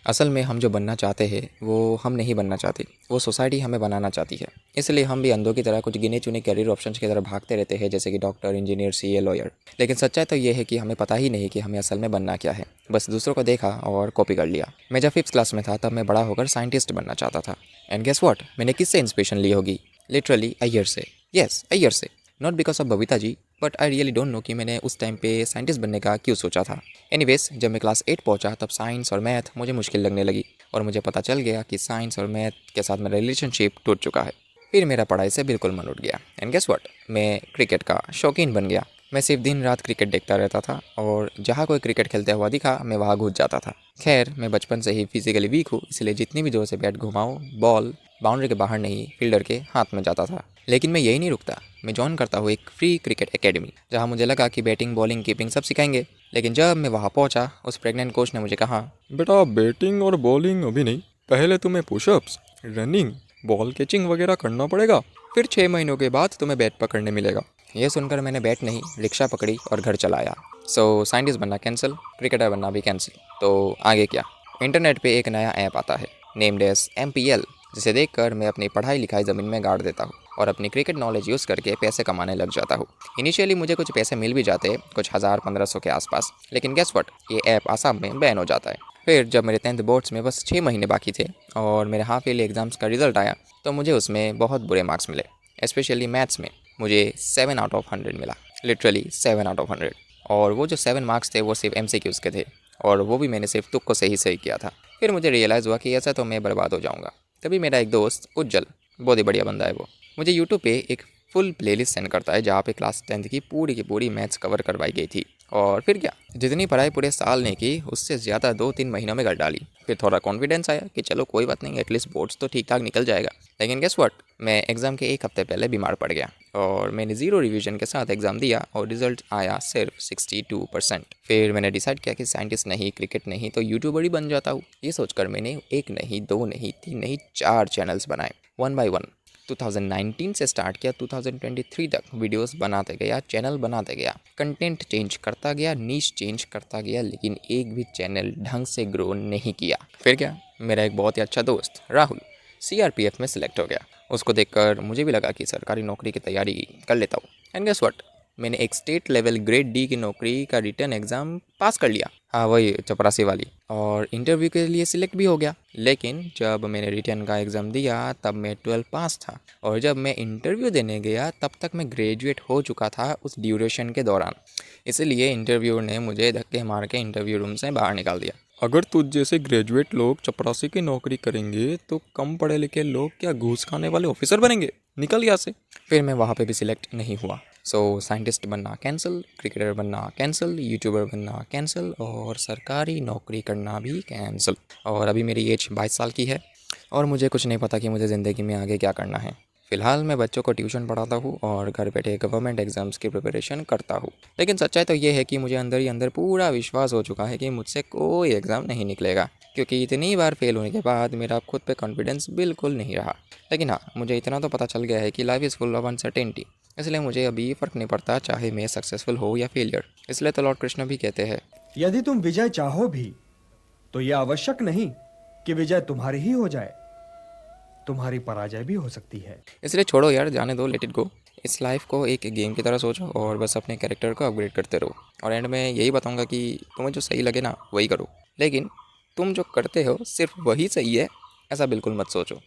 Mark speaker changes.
Speaker 1: असल में हम जो बनना चाहते हैं वो हम नहीं बनना चाहते, वो सोसाइटी हमें बनाना चाहती है। इसलिए हम भी अंधों की तरह कुछ गिने चुने कैरियर ऑप्शंस की तरह भागते रहते हैं, जैसे कि डॉक्टर, इंजीनियर, सीए, लॉयर। लेकिन सच्चाई तो ये है कि हमें पता ही नहीं कि हमें असल में बनना क्या है। बस दूसरों को देखा और कॉपी कर लिया। मैं जब 5th क्लास में था तब मैं बड़ा होकर साइंटिस्ट बनना चाहता था। एंड गेस व्हाट, मैंने किससे इंस्पिरेशन ली होगी? लिटरली अय्यर से। यस, अय्यर से। Not because of Babita ji, but I really don't know कि मैंने उस टाइम पे साइंटिस्ट बनने का क्यों सोचा था। एनीवेज, जब मैं क्लास 8 पहुंचा तब साइंस और मैथ मुझे मुश्किल लगने लगी और मुझे पता चल गया कि साइंस और मैथ के साथ मेरा रिलेशनशिप टूट चुका है। फिर मेरा पढ़ाई से बिल्कुल मन उठ गया। एंड गेस व्हाट, मैं क्रिकेट का शौकीन बन गया। मैं सिर्फ दिन रात क्रिकेट देखता रहता था और जहाँ कोई क्रिकेट खेलते हुआ दिखा मैं वहाँ घुस जाता था। खैर, मैं बचपन से ही फिजिकली वीक हूँ, इसलिए जितनी भी जोर से बैट घुमाऊँ बॉल बाउंड्री के बाहर नहीं, फील्डर के हाथ में जाता था। लेकिन मैं यही नहीं रुकता, मैं ज्वाइन करता हूँ एक फ्री क्रिकेट एकेडमी, जहाँ मुझे लगा कि बैटिंग, बॉलिंग, कीपिंग सब सिखाएंगे। लेकिन जब मैं वहाँ पहुँचा, उस प्रेग्नेंट कोच ने मुझे कहा,
Speaker 2: बेटा बैटिंग और बॉलिंग अभी नहीं, पहले तुम्हें पुशअप्स, रनिंग, बॉल कैचिंग वगैरह करना पड़ेगा।
Speaker 1: फिर 6 महीनों के बाद तुम्हें बैट पकड़ने मिलेगा। ये सुनकर मैंने बैट नहीं, रिक्शा पकड़ी और घर चला आया। साइंटिस्ट बनना कैंसिल, क्रिकेटर बनना भी कैंसिल। तो आगे क्या? इंटरनेट पे एक नया ऐप आता है नेम्ड एज MPL, जिसे देखकर मैं अपनी पढ़ाई लिखाई ज़मीन में गाड़ देता हूँ और अपनी क्रिकेट नॉलेज यूज़ करके पैसे कमाने लग जाता हूँ। इनिशियली मुझे कुछ पैसे मिल भी जाते, कुछ 1000-1500 के आसपास। लेकिन गेस व्हाट, ये ऐप आसाम में बैन हो जाता है। फिर जब मेरे 10th बोर्ड्स में बस 6 महीने बाकी थे और मेरे हाफ ईयरली एग्ज़ाम्स का रिजल्ट आया, तो मुझे उसमें बहुत बुरे मार्क्स मिले। स्पेशली मैथ्स में मुझे 7 आउट ऑफ 100 मिला। Literally 7 out of 100। और वो जो 7 मार्क्स थे वो सिर्फ MCQs के थे, और वो भी मैंने सिर्फ तुक्को से ही सही किया था। फिर मुझे रियलाइज़ हुआ कि ऐसा तो मैं बर्बाद हो जाऊँगा। तभी मेरा एक दोस्त उज्जल, बहुत ही बढ़िया बंदा है वो, मुझे यूट्यूब पे एक फुल प्लेलिस्ट सेंड करता है जहाँ पे क्लास 10th की पूरी मैथ्स कवर करवाई गई थी। और फिर क्या, जितनी पढ़ाई पूरे साल ने की उससे ज़्यादा 2-3 महीनों में कर डाली। फिर थोड़ा कॉन्फिडेंस आया कि चलो कोई बात नहीं, एटलीस्ट बोर्ड्स तो ठीक ठाक निकल जाएगा। लेकिन गेस व्हाट, मैं एग्ज़ाम के एक हफ्ते पहले बीमार पड़ गया और मैंने ज़ीरो रिवीजन के साथ एग्ज़ाम दिया और रिजल्ट आया सिर्फ 62%। फिर मैंने डिसाइड किया कि साइंटिस्ट नहीं, क्रिकेट नहीं तो यूट्यूबर ही बन जाता हूँ। ये सोचकर मैंने एक नहीं, दो नहीं, तीन नहीं, 4 चैनल्स बनाए, वन बाय वन। 2019 से स्टार्ट किया, 2023 तक वीडियोस बनाते गया, चैनल बनाते गया, कंटेंट चेंज करता गया, नीश चेंज करता गया, लेकिन एक भी चैनल ढंग से ग्रो नहीं किया। फिर क्या, मेरा एक बहुत ही अच्छा दोस्त राहुल CRPF में सिलेक्ट हो गया। उसको देखकर मुझे भी लगा कि सरकारी नौकरी की तैयारी कर लेता हूँ। एंड गेस व्हाट, मैंने एक स्टेट लेवल ग्रेड D की नौकरी का रिटर्न एग्ज़ाम पास कर लिया। हाँ, वही चपरासी वाली। और इंटरव्यू के लिए सिलेक्ट भी हो गया। लेकिन जब मैंने रिटर्न का एग्ज़ाम दिया तब मैं 12 पास था, और जब मैं इंटरव्यू देने गया तब तक मैं ग्रेजुएट हो चुका था उस ड्यूरेशन के दौरान। इसलिए इंटरव्यूअर ने मुझे धक्के मार के इंटरव्यू रूम से बाहर निकाल दिया।
Speaker 2: अगर तुझ जैसे ग्रेजुएट लोग चपरासी की नौकरी करेंगे तो कम पढ़े लिखे लोग क्या घूस खाने वाले ऑफिसर बनेंगे? निकल यहाँ से।
Speaker 1: फिर मैं वहाँ पे भी सिलेक्ट नहीं हुआ। साइंटिस्ट बनना कैंसिल, क्रिकेटर बनना कैंसिल, यूट्यूबर बनना कैंसिल और सरकारी नौकरी करना भी कैंसिल। और अभी मेरी एज 22 साल की है और मुझे कुछ नहीं पता कि मुझे ज़िंदगी में आगे क्या करना है। फ़िलहाल मैं बच्चों को ट्यूशन पढ़ाता हूँ और घर बैठे गवर्नमेंट एग्ज़ाम्स की प्रिपरेशन करता हूँ। लेकिन सच्चाई तो ये है कि मुझे अंदर ही अंदर पूरा विश्वास हो चुका है कि मुझसे कोई एग्ज़ाम नहीं निकलेगा, क्योंकि इतनी बार फेल होने के बाद मेरा खुद पे कॉन्फिडेंस बिल्कुल नहीं रहा। लेकिन हाँ, मुझे इतना तो पता चल गया है कि life is full of uncertainty. इसलिए मुझे अभी फ़र्क नहीं पड़ता चाहे मैं सक्सेसफुल हो या फेलियर। इसलिए तो लॉर्ड कृष्ण भी कहते हैं,
Speaker 3: यदि तुम विजय चाहो भी तो यह आवश्यक नहीं कि विजय तुम्हारी ही हो जाए, तुम्हारी पराजय भी हो सकती है।
Speaker 1: इसलिए छोड़ो यार, जाने दो, लेट इट गो। इस लाइफ को एक गेम की तरह सोचो और बस अपने कैरेक्टर को अपग्रेड करते रहो। और एंड में यही बताऊंगा कि तुम्हें जो सही लगे ना वही करो, लेकिन तुम जो करते हो सिर्फ वही सही है ऐसा बिल्कुल मत सोचो।